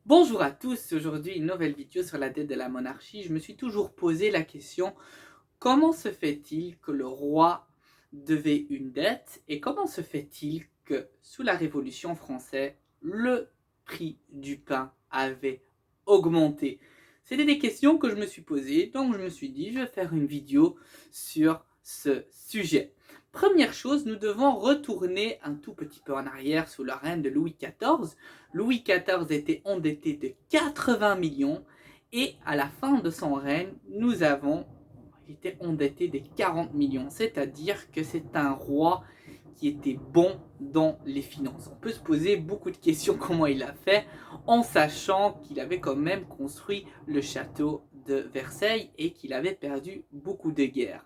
Bonjour à tous, aujourd'hui une nouvelle vidéo sur la dette de la monarchie. Je me suis toujours posé la question, comment se fait-il que le roi devait une dette et comment se fait-il que sous la Révolution française, le prix du pain avait augmenté? C'était des questions que je me suis posées, donc je me suis dit, je vais faire une vidéo sur ce sujet. Première chose, nous devons retourner un tout petit peu en arrière sous le règne de Louis XIV. Louis XIV était endetté de 80 millions et à la fin de son règne, il était endetté de 40 millions. C'est-à-dire que c'est un roi qui était bon dans les finances. On peut se poser beaucoup de questions comment il a fait, en sachant qu'il avait quand même construit le château de Versailles et qu'il avait perdu beaucoup de guerres.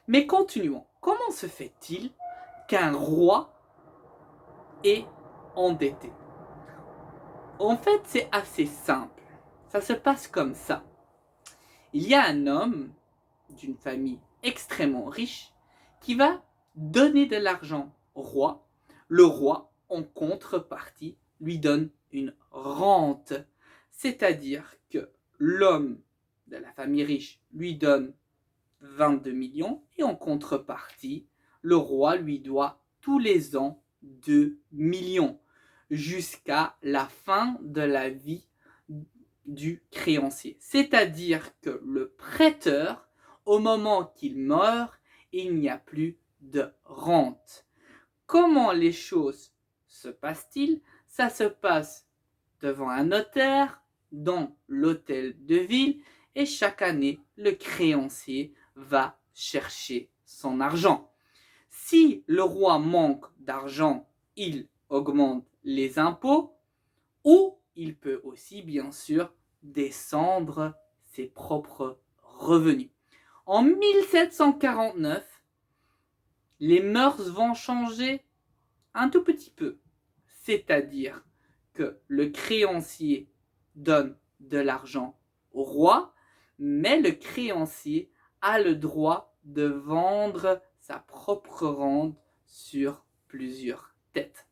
Mais continuons. Comment se fait-il qu'un roi est endetté? En fait, c'est assez simple. Ça se passe comme ça. Il y a un homme d'une famille extrêmement riche qui va donner de l'argent au roi. Le roi, en contrepartie, lui donne une rente. C'est-à-dire que l'homme de la famille riche lui donne 22 millions et en contrepartie, le roi lui doit tous les ans 2 millions jusqu'à la fin de la vie du créancier. C'est-à-dire que le prêteur, au moment qu'il meurt, il n'y a plus de rente. Comment les choses se passent-ils? Ça se passe devant un notaire, dans l'hôtel de ville, et chaque année, le créancier va chercher son argent. Si le roi manque d'argent, il augmente les impôts, ou il peut aussi, bien sûr, descendre ses propres revenus. En 1749, les mœurs vont changer un tout petit peu. C'est-à-dire que le créancier donne de l'argent au roi, mais le créancier a le droit de vendre sa propre rente sur plusieurs têtes.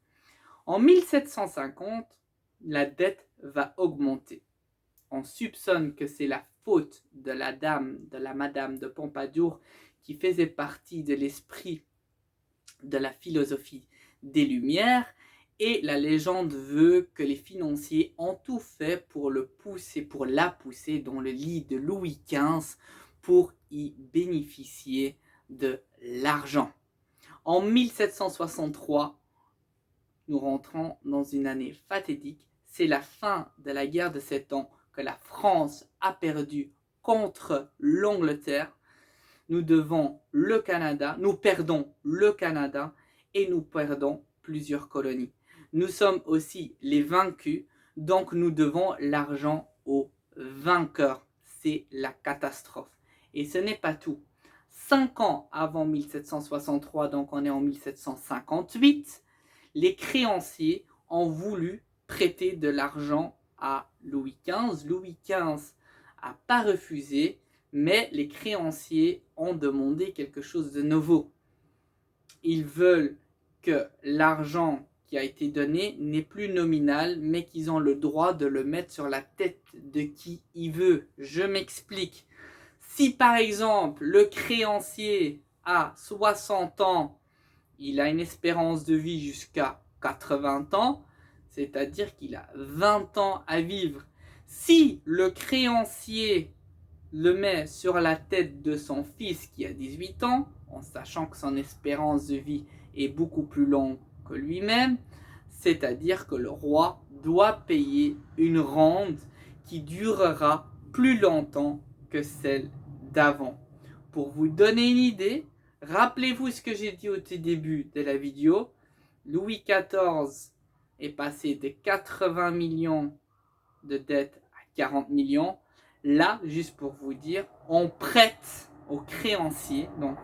En 1750, la dette va augmenter. On soupçonne que c'est la faute de la madame de Pompadour, qui faisait partie de l'esprit de la philosophie des Lumières, et la légende veut que les financiers ont tout fait pour la pousser dans le lit de Louis XV pour y bénéficier de l'argent. En 1763, nous rentrons dans une année fatidique. C'est la fin de la guerre de 7 ans que la France a perdu contre l'Angleterre. Nous perdons le Canada et nous perdons plusieurs colonies. Nous sommes aussi les vaincus, donc nous devons l'argent aux vainqueurs. C'est la catastrophe. Et ce n'est pas tout. 5 ans avant 1763, donc on est en 1758, les créanciers ont voulu prêter de l'argent à Louis XV. Louis XV n'a pas refusé, mais les créanciers ont demandé quelque chose de nouveau. Ils veulent que l'argent qui a été donné n'est plus nominal, mais qu'ils ont le droit de le mettre sur la tête de qui il veut. Je m'explique. Si par exemple le créancier a 60 ans, il a une espérance de vie jusqu'à 80 ans, c'est-à-dire qu'il a 20 ans à vivre. Si le créancier le met sur la tête de son fils qui a 18 ans, en sachant que son espérance de vie est beaucoup plus longue que lui-même, c'est-à-dire que le roi doit payer une rente qui durera plus longtemps que celle d'avant. Pour vous donner une idée, rappelez-vous ce que j'ai dit au tout début de la vidéo. Louis XIV est passé de 80 millions de dettes à 40 millions. Là, juste pour vous dire, on prête aux créanciers, donc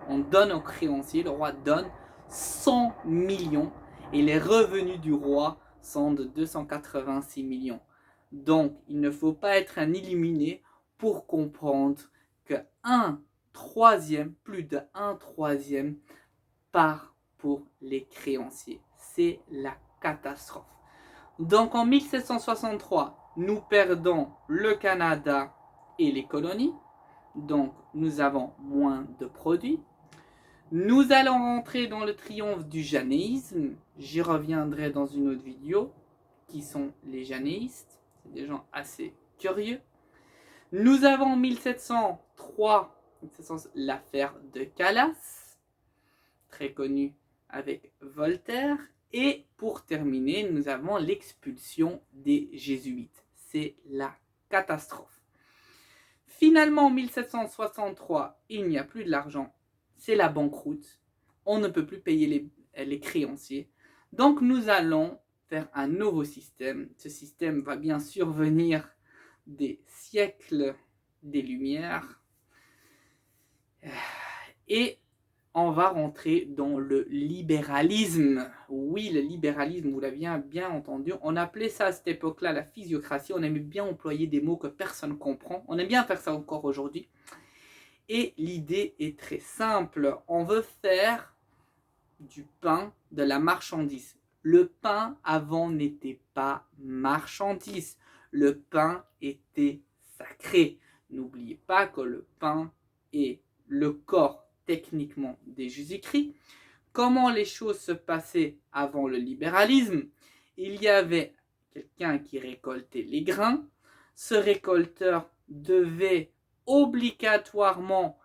on donne aux créanciers, le roi donne 100 millions et les revenus du roi sont de 286 millions. Donc, il ne faut pas être un illuminé pour comprendre que plus de 1/3 part pour les créanciers. C'est la catastrophe. Donc en 1763, nous perdons le Canada et les colonies. Donc nous avons moins de produits. Nous allons rentrer dans le triomphe du janéisme. J'y reviendrai dans une autre vidéo. Qui sont les janéistes? C'est des gens assez curieux. Nous avons en 1703 l'affaire de Calas, très connue avec Voltaire. Et pour terminer, nous avons l'expulsion des jésuites. C'est la catastrophe. Finalement, en 1763, il n'y a plus de l'argent. C'est la banqueroute. On ne peut plus payer les créanciers. Donc nous allons faire un nouveau système. Ce système va bien sûr venir des siècles des Lumières. Et on va rentrer dans le libéralisme. Oui, le libéralisme, vous l'avez bien entendu. On appelait ça à cette époque-là la physiocratie. On aimait bien employer des mots que personne ne comprend. On aime bien faire ça encore aujourd'hui. Et l'idée est très simple. On veut faire du pain de la marchandise. Le pain avant n'était pas marchandise. Le pain était sacré. N'oubliez pas que le pain est le corps techniquement des Jésus-Christ. Comment les choses se passaient avant le libéralisme? Il y avait quelqu'un qui récoltait les grains. Ce récolteur devait obligatoirement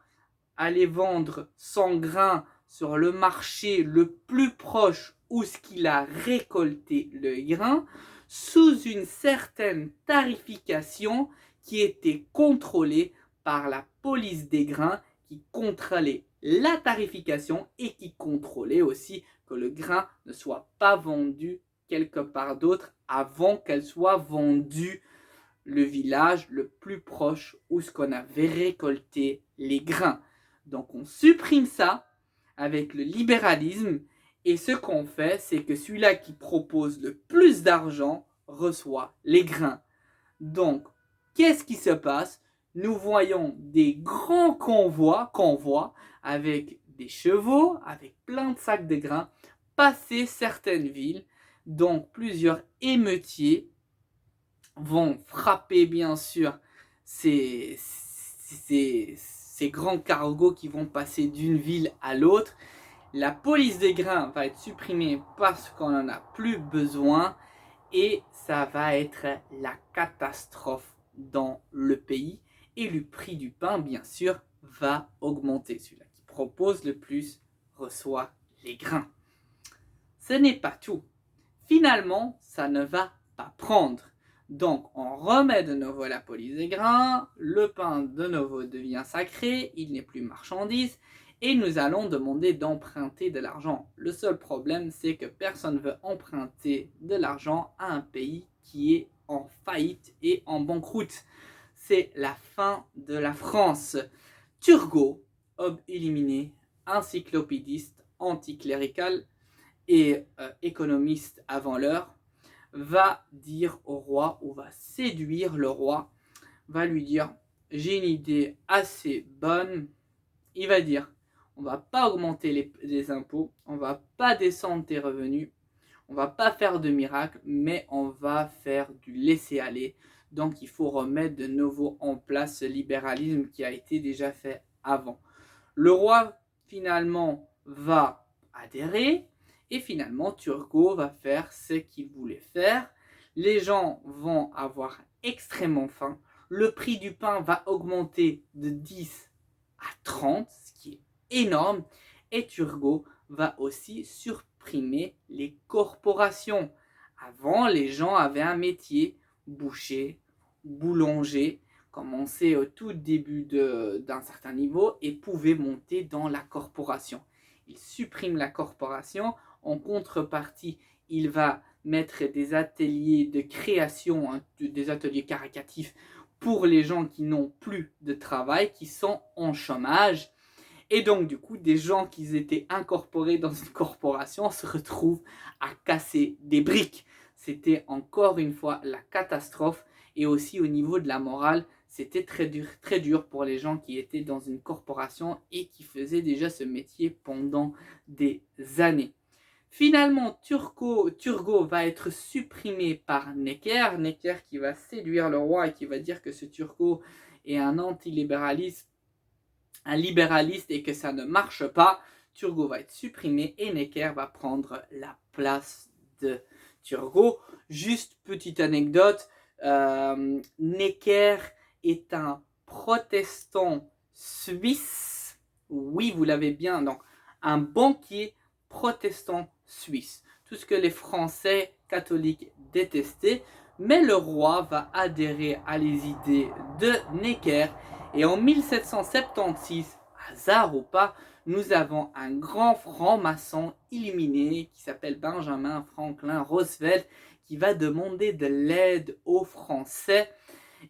aller vendre son grain sur le marché le plus proche où ce qu'il a récolté le grain, sous une certaine tarification qui était contrôlée par la police des grains, qui contrôlait la tarification et qui contrôlait aussi que le grain ne soit pas vendu quelque part d'autre avant qu'elle soit vendue le village le plus proche où ce qu'on avait récolté les grains. Donc on supprime ça avec le libéralisme et ce qu'on fait, c'est que celui-là qui propose le plus d'argent reçoit les grains. Donc, qu'est-ce qui se passe? Nous voyons des grands convois avec des chevaux, avec plein de sacs de grains, passer certaines villes. Donc, plusieurs émeutiers vont frapper, bien sûr, ces grands cargos qui vont passer d'une ville à l'autre. La police des grains va être supprimée parce qu'on n'en a plus besoin et ça va être la catastrophe dans le pays et le prix du pain, bien sûr, va augmenter. Celui-là qui propose le plus reçoit les grains. Ce n'est pas tout. Finalement, ça ne va pas prendre. Donc, on remet de nouveau la police des grains, le pain de nouveau devient sacré, il n'est plus marchandise, et nous allons demander d'emprunter de l'argent. Le seul problème, c'est que personne ne veut emprunter de l'argent à un pays qui est en faillite et en banqueroute. C'est la fin de la France. Turgot, homme éliminé, encyclopédiste, anticlérical et économiste avant l'heure, va dire au roi, ou va séduire le roi, va lui dire « j'ai une idée assez bonne ». Il va dire « on va pas augmenter les impôts, on va pas descendre tes revenus, on va pas faire de miracle, mais on va faire du laisser-aller ». Donc il faut remettre de nouveau en place ce libéralisme qui a été déjà fait avant. Le roi finalement va adhérer. Et finalement, Turgot va faire ce qu'il voulait faire. Les gens vont avoir extrêmement faim. Le prix du pain va augmenter de 10 à 30, ce qui est énorme. Et Turgot va aussi supprimer les corporations. Avant, les gens avaient un métier, boucher, boulanger, commençaient au tout début d'un certain niveau et pouvaient monter dans la corporation. Il supprime la corporation. En contrepartie, il va mettre des ateliers de création, des ateliers caritatifs pour les gens qui n'ont plus de travail, qui sont en chômage. Et donc, du coup, des gens qui étaient incorporés dans une corporation se retrouvent à casser des briques. C'était encore une fois la catastrophe. Et aussi au niveau de la morale, c'était très dur pour les gens qui étaient dans une corporation et qui faisaient déjà ce métier pendant des années. Finalement, Turgot va être supprimé par Necker. Necker qui va séduire le roi et qui va dire que ce Turgot est un antilibéraliste, un libéraliste et que ça ne marche pas. Turgot va être supprimé et Necker va prendre la place de Turgot. Juste petite anecdote, Necker est un protestant suisse. Oui, vous l'avez bien, donc un banquier protestant suisse. Tout ce que les Français catholiques détestaient, mais le roi va adhérer à les idées de Necker. Et en 1776, hasard ou pas, nous avons un grand franc-maçon illuminé qui s'appelle Benjamin Franklin Roosevelt qui va demander de l'aide aux Français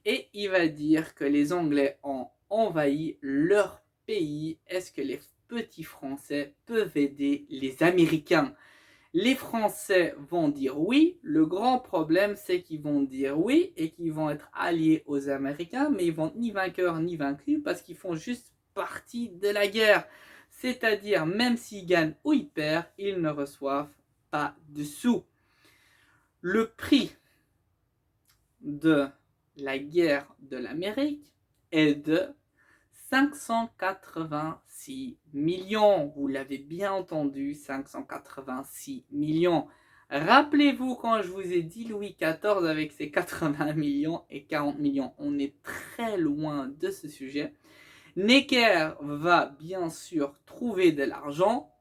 et il va dire que les Anglais ont envahi leur pays. Est-ce que les petits Français peuvent aider les Américains? Les Français vont dire oui. Le grand problème, c'est qu'ils vont dire oui et qu'ils vont être alliés aux Américains, mais ils vont ni vainqueurs ni vaincus parce qu'ils font juste partie de la guerre. C'est-à-dire, même s'ils gagnent ou ils perdent, ils ne reçoivent pas de sous. Le prix de la guerre de l'Amérique est de 586 millions. Vous l'avez bien entendu, 586 millions. Rappelez-vous quand je vous ai dit Louis XIV avec ses 80 millions et 40 millions. On est très loin de ce sujet. Necker va bien sûr trouver de l'argent.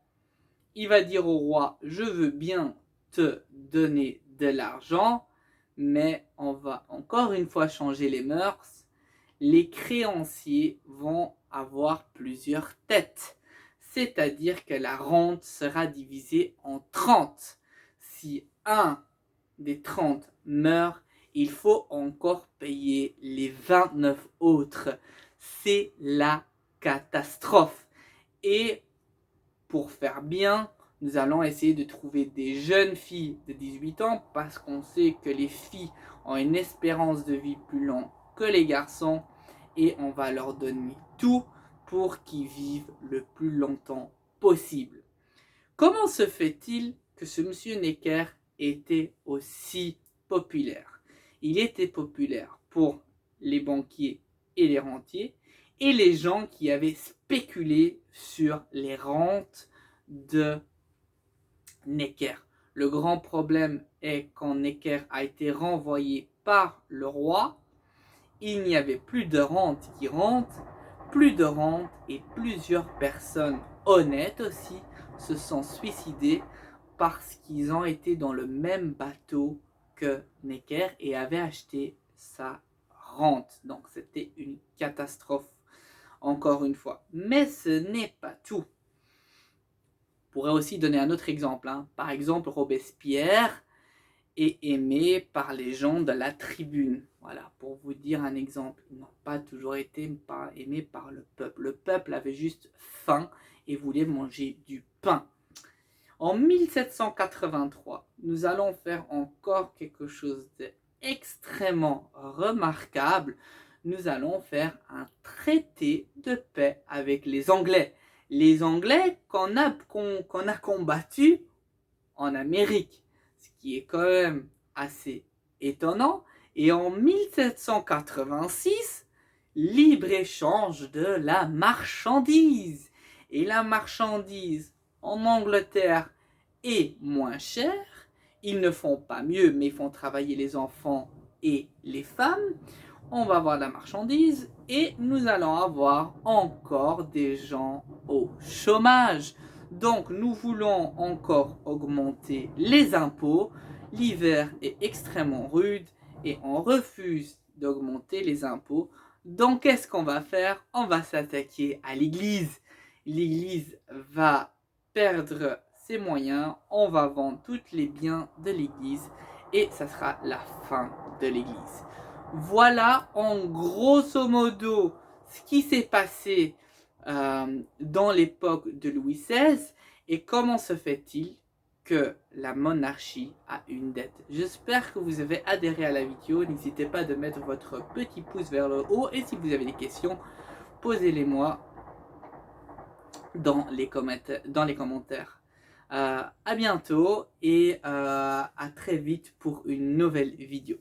Il va dire au roi, je veux bien te donner de l'argent, mais on va encore une fois changer les mœurs. Les créanciers vont avoir plusieurs têtes, c'est-à-dire que la rente sera divisée en 30. Si un des 30 meurt, il faut encore payer les 29 autres. C'est la catastrophe. Et pour faire bien, nous allons essayer de trouver des jeunes filles de 18 ans parce qu'on sait que les filles ont une espérance de vie plus longue que les garçons et on va leur donner tout pour qu'ils vivent le plus longtemps possible. Comment se fait-il que ce monsieur Necker était aussi populaire? Il était populaire pour les banquiers et les rentiers et les gens qui avaient spéculé sur les rentes de Necker. Le grand problème est quand Necker a été renvoyé par le roi, il n'y avait plus de rente qui rentre, plus de rente et plusieurs personnes honnêtes aussi se sont suicidées parce qu'ils ont été dans le même bateau que Necker et avaient acheté sa rente. Donc c'était une catastrophe encore une fois. Mais ce n'est pas tout. On pourrait aussi donner un autre exemple. Par exemple, Robespierre est aimé par les gens de la tribune. Voilà, pour vous dire un exemple, ils n'ont pas toujours été aimés par le peuple. Le peuple avait juste faim et voulait manger du pain. En 1783, nous allons faire encore quelque chose d'extrêmement remarquable. Nous allons faire un traité de paix avec les Anglais. Les Anglais qu'on a combattus en Amérique, ce qui est quand même assez étonnant. Et en 1786, libre-échange de la marchandise. Et la marchandise en Angleterre est moins chère. Ils ne font pas mieux, mais ils font travailler les enfants et les femmes. On va avoir de la marchandise et nous allons avoir encore des gens au chômage. Donc nous voulons encore augmenter les impôts. L'hiver est extrêmement rude et on refuse d'augmenter les impôts. Donc qu'est-ce qu'on va faire? On va s'attaquer à l'Église. L'Église va perdre ses moyens. On va vendre tous les biens de l'Église et ça sera la fin de l'Église. Voilà en grosso modo ce qui s'est passé dans l'époque de Louis XVI et comment se fait-il que la monarchie a une dette. J'espère que vous avez adhéré à la vidéo. N'hésitez pas de mettre votre petit pouce vers le haut et si vous avez des questions, posez-les moi dans les commentaires. À bientôt et à très vite pour une nouvelle vidéo.